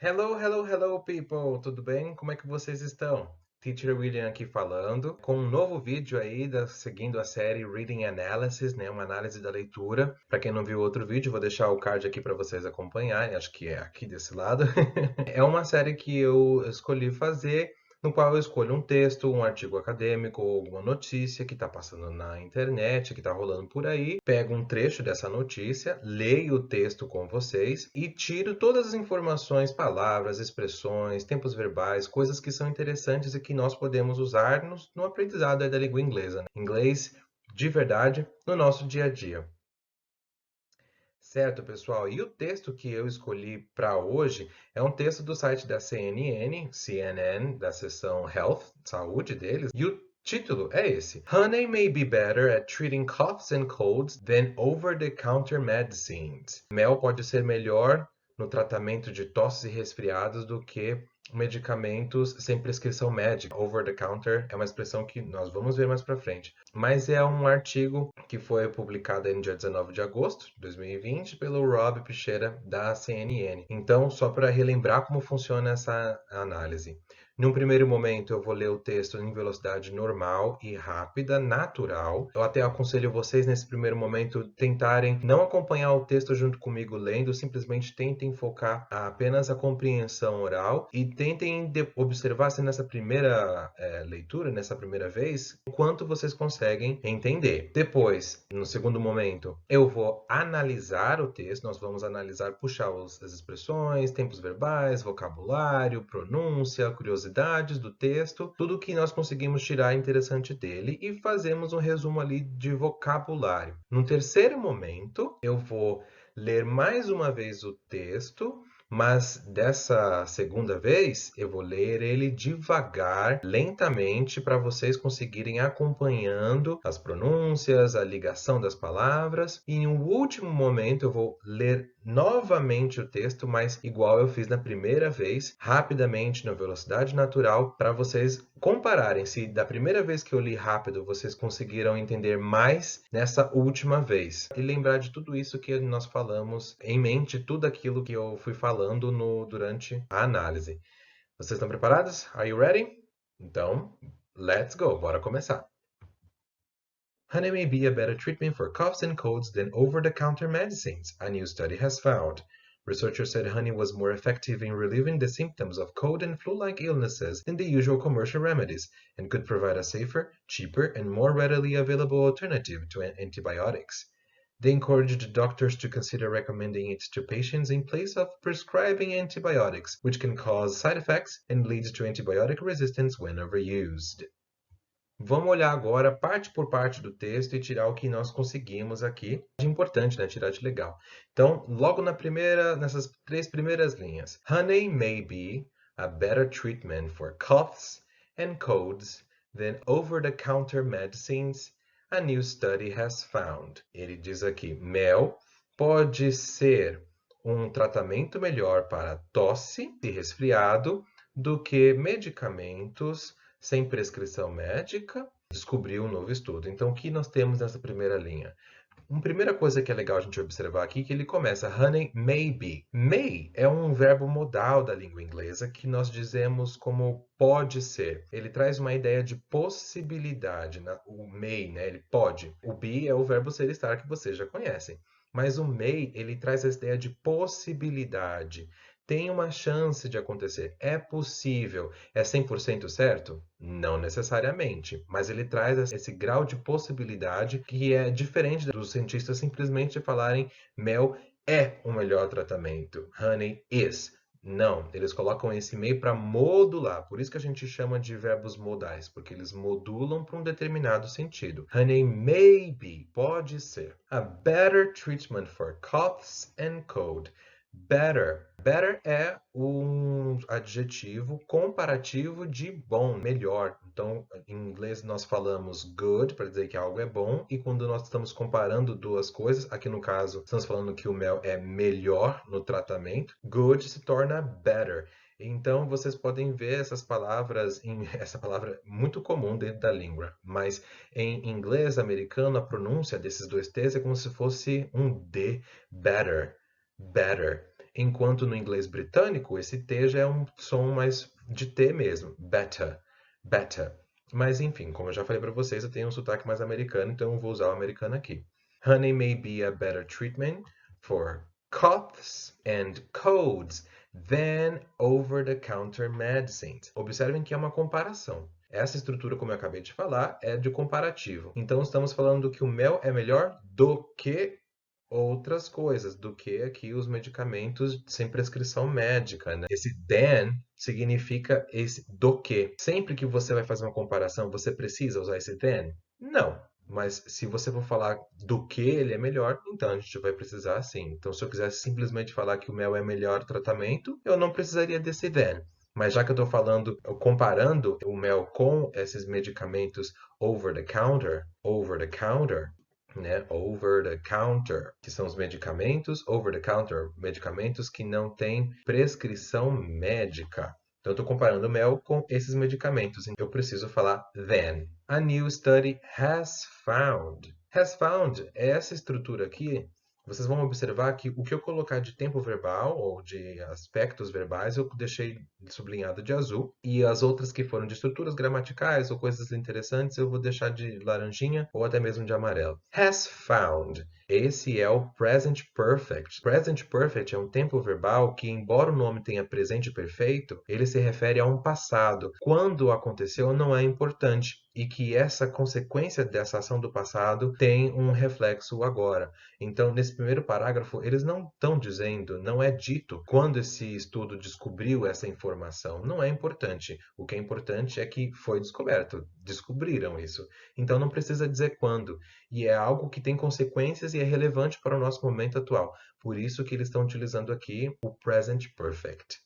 Hello, people! Tudo bem? Como é que vocês estão? Teacher William aqui falando, com um novo vídeo aí, seguindo a série Reading Analysis, né? Uma análise da leitura. Para quem não viu outro vídeo, vou deixar o card aqui para vocês acompanharem, acho que é aqui desse lado. É uma série que eu escolhi fazer, no qual eu escolho um texto, um artigo acadêmico ou alguma notícia que está passando na internet, que está rolando por aí, pego um trecho dessa notícia, leio o texto com vocês e tiro todas as informações, palavras, expressões, tempos verbais, coisas que são interessantes e que nós podemos usar no aprendizado da língua inglesa, né? Inglês de verdade no nosso dia a dia. Certo, pessoal? E o texto que eu escolhi para hoje é um texto do site da CNN, da seção Health, saúde deles, e o título é esse: Honey may be better at treating coughs and colds than over-the-counter medicines. Mel pode ser melhor no tratamento de tosses e resfriados do que medicamentos sem prescrição médica. Over the counter é uma expressão que nós vamos ver mais para frente. Mas é um artigo que foi publicado no dia 19 de agosto de 2020 pelo Rob Pichera da CNN. Então, só para relembrar como funciona essa análise. Num primeiro momento, eu vou ler o texto em velocidade normal e rápida, natural. Eu até aconselho vocês, nesse primeiro momento, tentarem não acompanhar o texto junto comigo lendo, simplesmente tentem focar apenas a compreensão oral e tentem observar se nessa primeira leitura, nessa primeira vez, o quanto vocês conseguem entender. Depois, no segundo momento, eu vou analisar o texto, nós vamos analisar, puxar as expressões, tempos verbais, vocabulário, pronúncia, curiosidades do texto, tudo que nós conseguimos tirar interessante dele e fazemos um resumo ali de vocabulário. No terceiro momento, eu vou ler mais uma vez o texto, mas dessa segunda vez eu vou ler ele devagar, lentamente, para vocês conseguirem acompanhando as pronúncias, a ligação das palavras. E em um último momento eu vou ler novamente o texto, mas igual eu fiz na primeira vez, rapidamente, na velocidade natural, para vocês compararem se da primeira vez que eu li rápido vocês conseguiram entender mais nessa última vez. E lembrar de tudo isso que nós falamos, em mente tudo aquilo que eu fui falando durante a análise. Vocês estão preparados? Are you ready? Então, let's go! Bora começar! Honey may be a better treatment for coughs and colds than over-the-counter medicines, a new study has found. Researchers said honey was more effective in relieving the symptoms of cold and flu-like illnesses than the usual commercial remedies, and could provide a safer, cheaper, and more readily available alternative to antibiotics. They encouraged doctors to consider recommending it to patients in place of prescribing antibiotics, which can cause side effects and lead to antibiotic resistance when overused. Vamos olhar agora parte por parte do texto e tirar o que nós conseguimos aqui. É importante, né? Tirar de legal. Então, logo nessas três primeiras linhas. Honey may be a better treatment for coughs and colds than over-the-counter medicines, a new study has found. Ele diz aqui, mel pode ser um tratamento melhor para tosse e resfriado do que medicamentos sem prescrição médica, descobriu um novo estudo. Então, o que nós temos nessa primeira linha? Uma primeira coisa que é legal a gente observar aqui é que ele começa honey may be. May é um verbo modal da língua inglesa que nós dizemos como pode ser. Ele traz uma ideia de possibilidade. O may, né? Ele pode. O be é o verbo ser estar que vocês já conhecem. Mas o may, ele traz a ideia de possibilidade. Tem uma chance de acontecer. É possível. É 100% certo? Não necessariamente. Mas ele traz esse grau de possibilidade que é diferente dos cientistas simplesmente falarem mel é o melhor tratamento. Honey is. Não, eles colocam esse meio para modular. Por isso que a gente chama de verbos modais, porque eles modulam para um determinado sentido. Honey may be, pode ser. A better treatment for coughs and cold. Better. Better é um adjetivo comparativo de bom, melhor. Então, em inglês nós falamos good para dizer que algo é bom, e quando nós estamos comparando duas coisas, aqui no caso estamos falando que o mel é melhor no tratamento, good se torna better. Então, vocês podem ver essas palavras, essa palavra muito comum dentro da língua, mas em inglês americano a pronúncia desses dois T's é como se fosse um D, better, better. enquanto no inglês britânico esse T já é um som mais de T mesmo, better, better. Mas enfim, como eu já falei para vocês, eu tenho um sotaque mais americano, então eu vou usar o americano aqui. Honey may be a better treatment for coughs and colds than over-the-counter medicines. Observem que é uma comparação. Essa estrutura, como eu acabei de falar, é de comparativo. Então, estamos falando que o mel é melhor do que outras coisas, do que aqui os medicamentos sem prescrição médica, né? Esse than significa esse do que. Sempre que você vai fazer uma comparação, você precisa usar esse than? Não. Mas se você for falar do que ele é melhor, então a gente vai precisar sim. Então, se eu quisesse simplesmente falar que o mel é melhor tratamento, eu não precisaria desse than. Mas já que eu estou falando, comparando o mel com esses medicamentos over the counter, né? Over the counter, que são os medicamentos, over the counter, medicamentos que não têm prescrição médica. Então, eu estou comparando o mel com esses medicamentos. Eu preciso falar then. A new study has found. Has found é essa estrutura aqui. Vocês vão observar que o que eu colocar de tempo verbal ou de aspectos verbais eu deixei sublinhado de azul, e as outras que foram de estruturas gramaticais ou coisas interessantes eu vou deixar de laranjinha ou até mesmo de amarelo. Has found. Esse é o present perfect. Present perfect é um tempo verbal que, embora o nome tenha presente perfeito, ele se refere a um passado. Quando aconteceu não é importante, e que essa consequência dessa ação do passado tem um reflexo agora. Então, nesse primeiro parágrafo, eles não estão dizendo, não é dito quando esse estudo descobriu essa informação. Não é importante. O que é importante é que foi descoberto. Descobriram isso. Então, não precisa dizer quando. E é algo que tem consequências e é relevante para o nosso momento atual. Por isso que eles estão utilizando aqui o present perfect.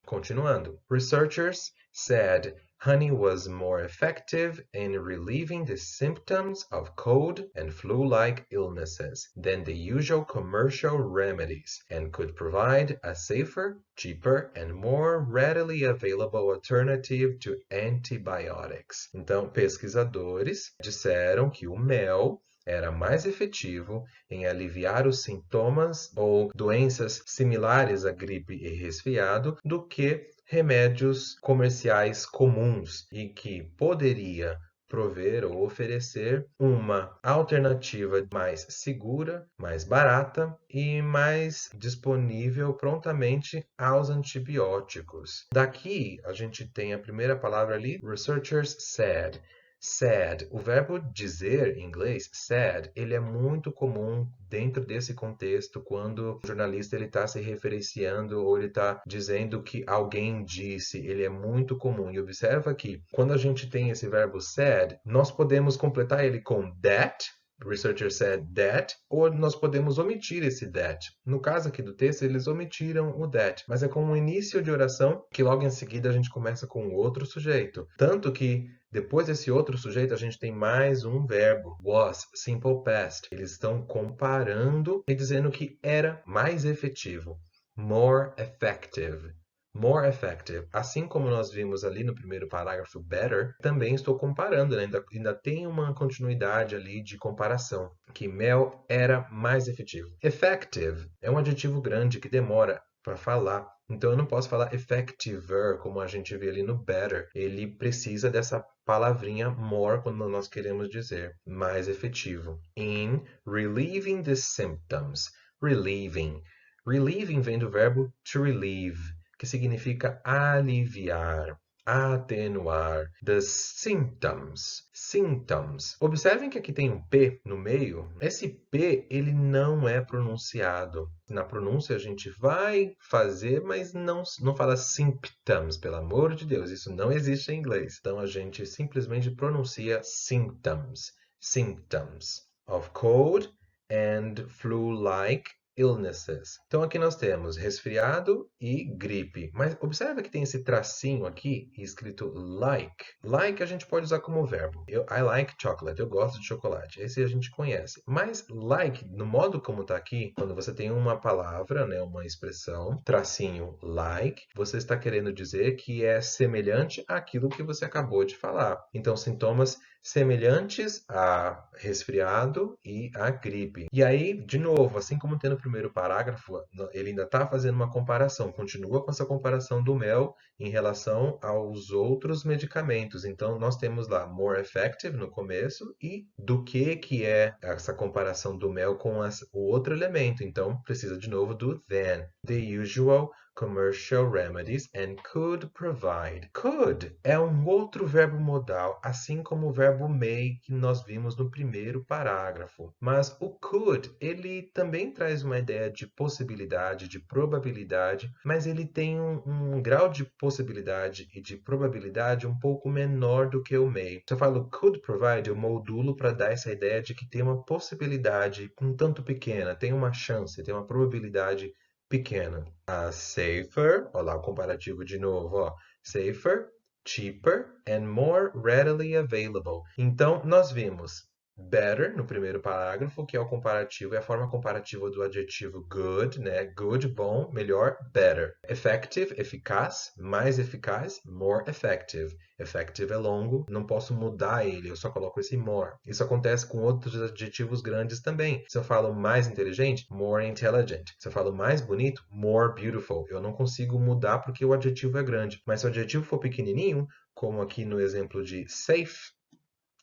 Continuando. Researchers said honey was more effective in relieving the symptoms of cold and flu-like illnesses than the usual commercial remedies and could provide a safer, cheaper, and more readily available alternative to antibiotics. Então, pesquisadores disseram que o mel era mais efetivo em aliviar os sintomas ou doenças similares à gripe e resfriado do que remédios comerciais comuns, e que poderia prover ou oferecer uma alternativa mais segura, mais barata e mais disponível prontamente aos antibióticos. Daqui a gente tem a primeira palavra ali, researchers said. Said, o verbo dizer em inglês, said, ele é muito comum dentro desse contexto quando o jornalista está se referenciando ou ele está dizendo que alguém disse. Ele é muito comum. E observa que quando a gente tem esse verbo said, nós podemos completar ele com that, the researcher said that, ou nós podemos omitir esse that. No caso aqui do texto, eles omitiram o that, mas é com um início de oração que logo em seguida a gente começa com outro sujeito. Tanto que depois desse outro sujeito, a gente tem mais um verbo, was, simple past. Eles estão comparando e dizendo que era mais efetivo. More effective. More effective. Assim como nós vimos ali no primeiro parágrafo, better, também estou comparando, né? Ainda tem uma continuidade ali de comparação, que mel era mais efetivo. Effective é um adjetivo grande que demora para falar. Então, eu não posso falar effectiver, como a gente vê ali no better. Ele precisa dessa palavrinha more quando nós queremos dizer mais efetivo. In relieving the symptoms. Relieving. Relieving vem do verbo to relieve, que significa aliviar, atenuar. The symptoms. Symptoms. Observem que aqui tem um P no meio. Esse P, ele não é pronunciado. Na pronúncia a gente vai fazer, mas não fala symptoms, pelo amor de Deus. Isso não existe em inglês. Então a gente simplesmente pronuncia symptoms. Symptoms of cold and flu-like illnesses. Então aqui nós temos resfriado e gripe. Mas observa que tem esse tracinho aqui escrito like. Like a gente pode usar como verbo. I like chocolate. Eu gosto de chocolate. Esse a gente conhece. Mas like, no modo como está aqui, quando você tem uma palavra, né, uma expressão, tracinho like, você está querendo dizer que é semelhante àquilo que você acabou de falar. Então, sintomas semelhantes a resfriado e a gripe. E aí, de novo, assim como tem no primeiro parágrafo, ele ainda está fazendo uma comparação, continua com essa comparação do mel em relação aos outros medicamentos. Então, nós temos lá more effective no começo e do que é essa comparação do mel com o outro elemento. Então, precisa de novo do than. The usual commercial remedies and could provide. Could é um outro verbo modal, assim como o verbo may que nós vimos no primeiro parágrafo. Mas o could, ele também traz uma ideia de possibilidade, de probabilidade, mas ele tem um grau de possibilidade e de probabilidade um pouco menor do que o may. Se eu falo could provide, eu modulo para dar essa ideia de que tem uma possibilidade um tanto pequena, tem uma chance, tem uma probabilidade pequena. A safer, olha lá o comparativo de novo, ó. Safer, cheaper and more readily available. Então, nós vimos better no primeiro parágrafo, que é o comparativo, é a forma comparativa do adjetivo good, né? Good, bom, melhor, better. Effective, eficaz, mais eficaz, more effective. Effective é longo, não posso mudar ele, eu só coloco esse more. Isso acontece com outros adjetivos grandes também. Se eu falo mais inteligente, more intelligent. Se eu falo mais bonito, more beautiful. Eu não consigo mudar porque o adjetivo é grande. Mas se o adjetivo for pequenininho, como aqui no exemplo de safe,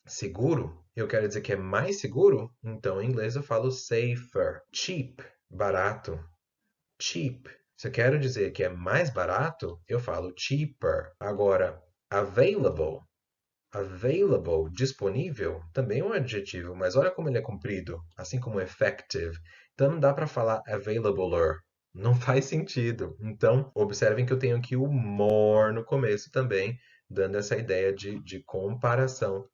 seguro, eu quero dizer que é mais seguro, então em inglês eu falo safer. Cheap, barato. Cheap. Se eu quero dizer que é mais barato, eu falo cheaper. Agora, available. Available, disponível, também é um adjetivo, mas olha como ele é comprido, assim como effective. Então não dá para falar availableur. Não faz sentido. Então, observem que eu tenho aqui o more no começo também, dando essa ideia de comparação,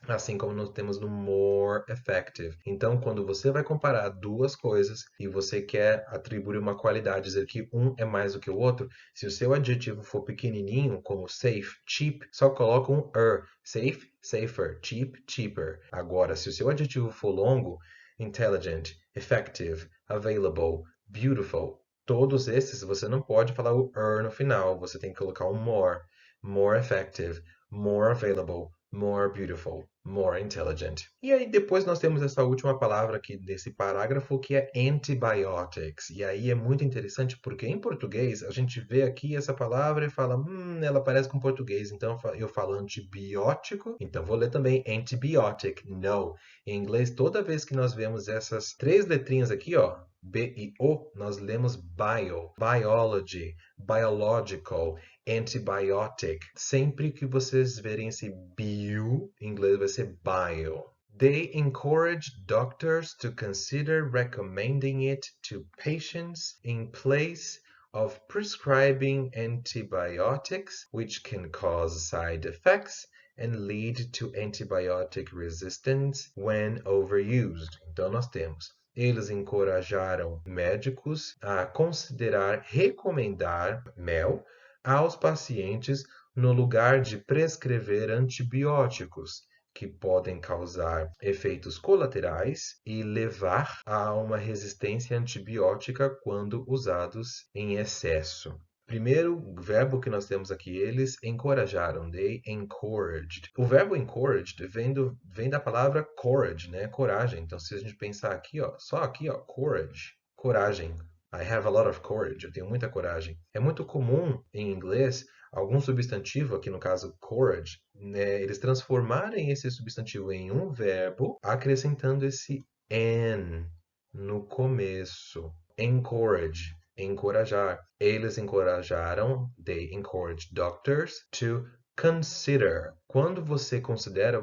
assim como nós temos no more effective. Então, quando você vai comparar duas coisas e você quer atribuir uma qualidade, dizer que um é mais do que o outro, se o seu adjetivo for pequenininho, como safe, cheap, só coloca um er. Safe, safer, cheap, cheaper. Agora, se o seu adjetivo for longo, intelligent, effective, available, beautiful, todos esses você não pode falar o er no final, você tem que colocar um more. More effective, more available, more beautiful, more intelligent. E aí depois nós temos essa última palavra aqui desse parágrafo que é antibiotics. E aí é muito interessante porque em português a gente vê aqui essa palavra e fala, ela parece com português, então eu falo antibiótico, então vou ler também antibiotic. No. Em inglês, toda vez que nós vemos essas três letrinhas aqui, ó, B e O, nós lemos bio, biology, biological, antibiotic. Sempre que vocês verem esse bio, em inglês vai ser bio. They encourage doctors to consider recommending it to patients in place of prescribing antibiotics, which can cause side effects and lead to antibiotic resistance when overused. Então nós temos eles encorajaram médicos a considerar recomendar mel aos pacientes no lugar de prescrever antibióticos, que podem causar efeitos colaterais e levar a uma resistência antibiótica quando usados em excesso. Primeiro verbo que nós temos aqui, eles encorajaram, they encouraged. O verbo encouraged vem da palavra courage, né? Coragem. Então, se a gente pensar aqui, ó, só aqui, ó, courage, coragem. I have a lot of courage. Eu tenho muita coragem. É muito comum em inglês algum substantivo, aqui no caso courage, né, eles transformarem esse substantivo em um verbo, acrescentando esse n no começo. Encourage. Encorajar. Eles encorajaram, they encouraged doctors to consider. Quando você considera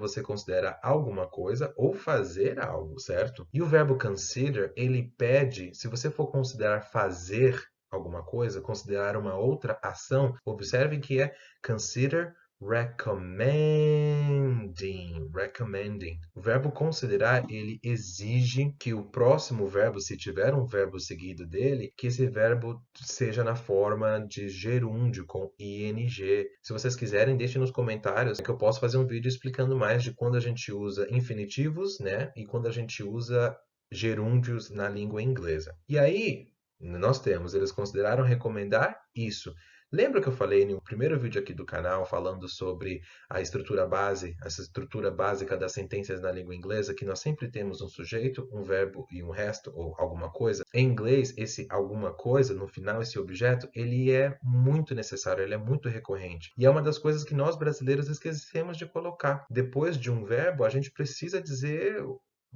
alguma coisa ou fazer algo, certo? E o verbo consider, ele pede, se você for considerar fazer alguma coisa, considerar uma outra ação, observe que é consider recommending. O verbo considerar, ele exige que o próximo verbo, se tiver um verbo seguido dele, que esse verbo seja na forma de gerúndio, com ing. Se vocês quiserem, deixem nos comentários que eu posso fazer um vídeo explicando mais de quando a gente usa infinitivos, né? E quando a gente usa gerúndios na língua inglesa. E aí, nós temos, eles consideraram recomendar isso. Lembra que eu falei no primeiro vídeo aqui do canal falando sobre a estrutura base, essa estrutura básica das sentenças na língua inglesa, que nós sempre temos um sujeito, um verbo e um resto, ou alguma coisa? Em inglês, esse alguma coisa, no final, esse objeto, ele é muito necessário, ele é muito recorrente. E é uma das coisas que nós brasileiros esquecemos de colocar. Depois de um verbo, a gente precisa dizer,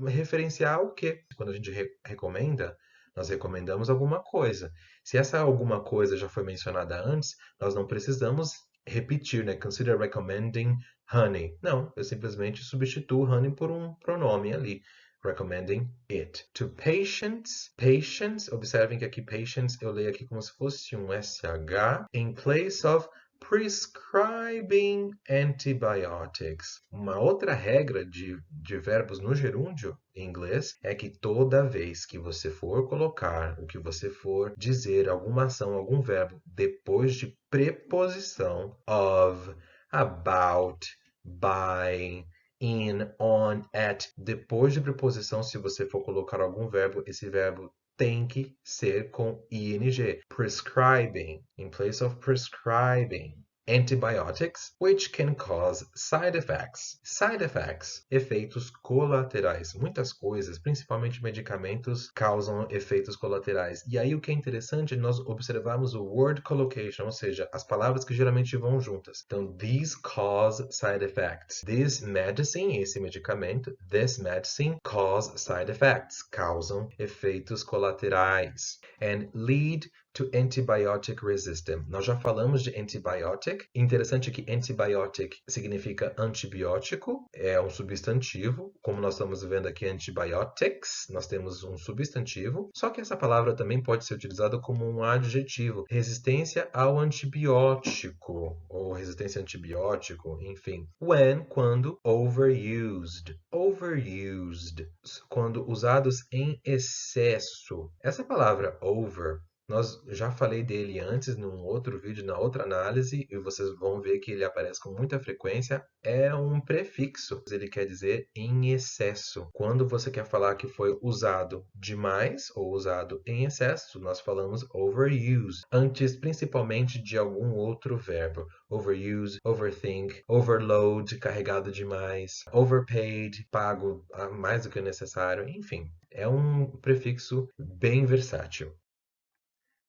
referenciar o quê? Quando a gente recomenda, nós recomendamos alguma coisa. Se essa alguma coisa já foi mencionada antes, nós não precisamos repetir, né? Consider recommending honey. Não, eu simplesmente substituo honey por um pronome ali. Recommending it. To patients, patients, observem que aqui patients eu leio aqui como se fosse um SH, in place of prescribing antibiotics. Uma outra regra de verbos no gerúndio em inglês é que toda vez que você for colocar, o que você for dizer, alguma ação, algum verbo, depois de preposição of, about, by, in, on, at, depois de preposição, se você for colocar algum verbo, esse verbo tem que ser com ing. Prescribing, in place of prescribing. Antibiotics, which can cause side effects. Side effects, efeitos colaterais. Muitas coisas, principalmente medicamentos, causam efeitos colaterais. E aí o que é interessante é nós observarmos o word collocation, ou seja, as palavras que geralmente vão juntas. Então, these cause side effects. This medicine, esse medicamento, this medicine cause side effects, causam efeitos colaterais. And lead to antibiotic resistance. Nós já falamos de antibiotic. Interessante que antibiotic significa antibiótico, é um substantivo. Como nós estamos vendo aqui, antibiotics, nós temos um substantivo. Só que essa palavra também pode ser utilizada como um adjetivo. Resistência ao antibiótico, ou resistência a antibiótico, enfim. When, quando, overused. Overused, quando usados em excesso. Essa palavra over, nós já falei dele antes num outro vídeo, na outra análise, e vocês vão ver que ele aparece com muita frequência. É um prefixo, ele quer dizer em excesso. Quando você quer falar que foi usado demais ou usado em excesso, nós falamos overuse, antes principalmente de algum outro verbo. Overuse, overthink, overload, carregado demais, overpaid, pago mais do que o necessário, enfim. É um prefixo bem versátil.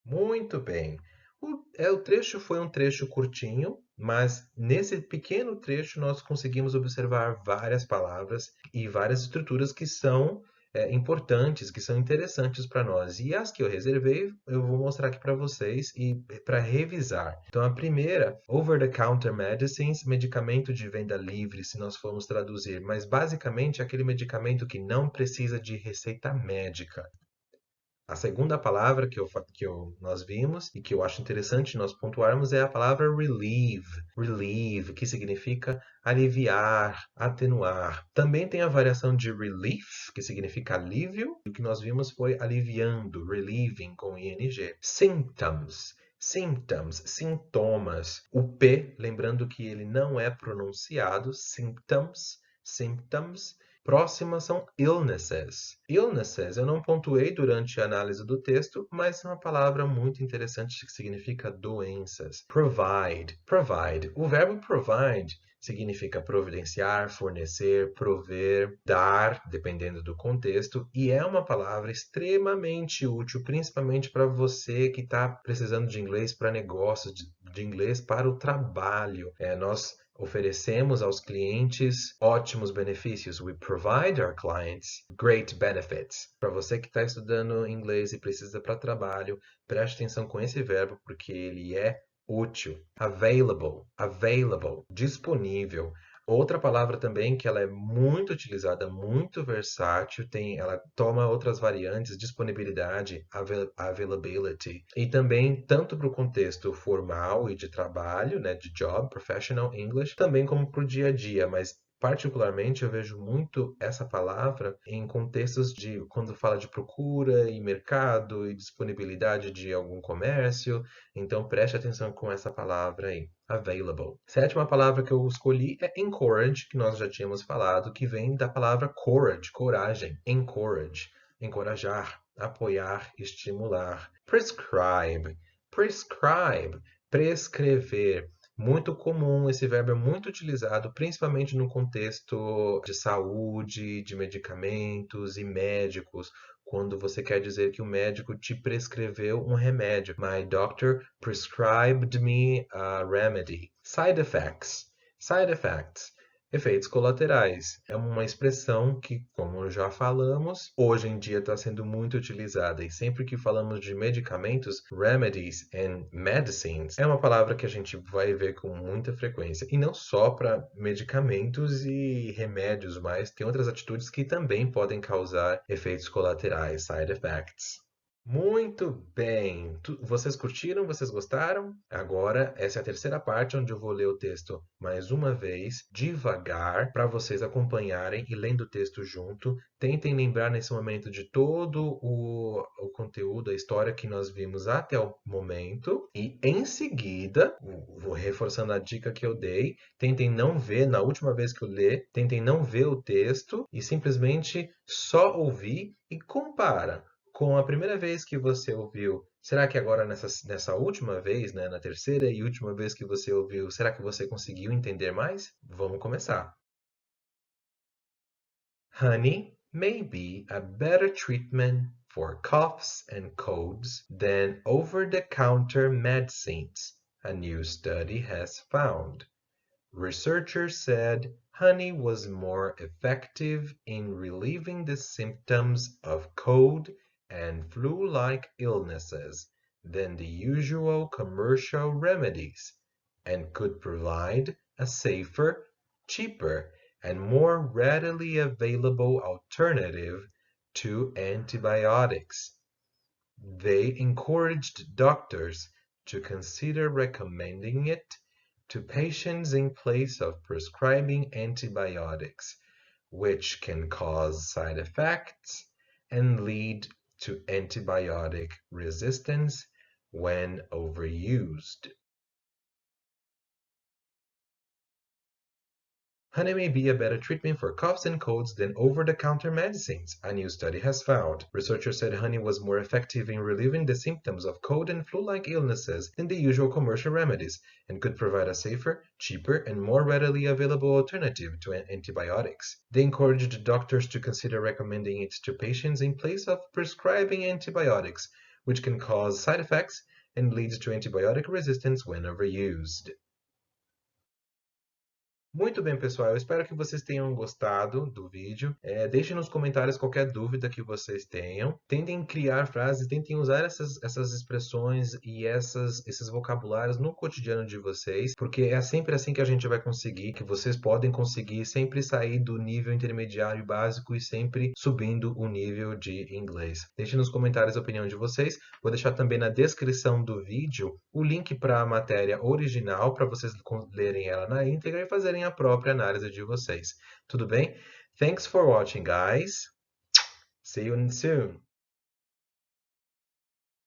Muito bem. O trecho foi um trecho curtinho, mas nesse pequeno trecho nós conseguimos observar várias palavras e várias estruturas que são importantes, que são interessantes para nós. E as que eu reservei, eu vou mostrar aqui para vocês e para revisar. Então, a primeira, over-the-counter medicines, medicamento de venda livre, se nós formos traduzir, mas basicamente é aquele medicamento que não precisa de receita médica. A segunda palavra nós vimos e que eu acho interessante nós pontuarmos é a palavra relieve. Relieve, que significa aliviar, atenuar. Também tem a variação de relief, que significa alívio, e o que nós vimos foi aliviando, relieving com ing. Symptoms. Symptoms, sintomas. O P, lembrando que ele não é pronunciado, symptoms, symptoms. Próximas são illnesses. Illnesses eu não pontuei durante a análise do texto, mas é uma palavra muito interessante que significa doenças. Provide. Provide. O verbo provide significa providenciar, fornecer, prover, dar, dependendo do contexto, e é uma palavra extremamente útil, principalmente para você que está precisando de inglês para negócios, de inglês para o trabalho. Nós oferecemos aos clientes ótimos benefícios. We provide our clients great benefits. Para você que está estudando inglês e precisa para trabalho, preste atenção com esse verbo porque ele é útil. Available, available, disponível. Outra palavra também que ela é muito utilizada, muito versátil, ela toma outras variantes, disponibilidade, availability, e também tanto para o contexto formal e de trabalho, né, de job, professional English, também como para o dia a dia, mas particularmente, eu vejo muito essa palavra em contextos de quando fala de procura e mercado e disponibilidade de algum comércio. Então, preste atenção com essa palavra aí, available. Sétima palavra que eu escolhi é encourage, que nós já tínhamos falado, que vem da palavra courage, coragem. Encourage, encorajar, apoiar, estimular. Prescribe. Prescribe. Prescrever. Muito comum, esse verbo é muito utilizado, principalmente no contexto de saúde, de medicamentos e médicos, quando você quer dizer que o médico te prescreveu um remédio. My doctor prescribed me a remedy. Side effects. Side effects. Efeitos colaterais. É uma expressão que, como já falamos, hoje em dia está sendo muito utilizada. E sempre que falamos de medicamentos, remedies and medicines, é uma palavra que a gente vai ver com muita frequência. E não só para medicamentos e remédios, mas tem outras atitudes que também podem causar efeitos colaterais, side effects. Muito bem! Vocês curtiram? Vocês gostaram? Agora, essa é a terceira parte onde eu vou ler o texto mais uma vez, devagar, para vocês acompanharem e lendo o texto junto. Tentem lembrar nesse momento de todo o conteúdo, a história que nós vimos até o momento. E em seguida, vou reforçando a dica que eu dei, tentem não ver, na última vez que eu ler, tentem não ver o texto e simplesmente só ouvir e compara com a primeira vez que você ouviu. Será que agora nessa última vez, né, na terceira e última vez que você ouviu, será que você conseguiu entender mais? Vamos começar. Honey may be a better treatment for coughs and colds than over-the-counter medicines, a new study has found. Researchers said honey was more effective in relieving the symptoms of cold and flu-like illnesses than the usual commercial remedies, and could provide a safer, cheaper, and more readily available alternative to antibiotics. They encouraged doctors to consider recommending it to patients in place of prescribing antibiotics, which can cause side effects and lead to antibiotic resistance when overused. Honey may be a better treatment for coughs and colds than over-the-counter medicines, a new study has found. Researchers said honey was more effective in relieving the symptoms of cold and flu-like illnesses than the usual commercial remedies, and could provide a safer, cheaper, and more readily available alternative to antibiotics. They encouraged doctors to consider recommending it to patients in place of prescribing antibiotics, which can cause side effects and leads to antibiotic resistance when overused. Muito bem, pessoal. Eu espero que vocês tenham gostado do vídeo. Deixem nos comentários qualquer dúvida que vocês tenham. Tentem criar frases, tentem usar essas expressões e esses vocabulários no cotidiano de vocês, porque é sempre assim que a gente vai conseguir, que vocês podem conseguir sempre sair do nível intermediário e básico e sempre subindo o nível de inglês. Deixem nos comentários a opinião de vocês. Vou deixar também na descrição do vídeo o link para a matéria original para vocês lerem ela na íntegra e fazerem a própria análise de vocês. Tudo bem? Thanks for watching, guys. See you soon.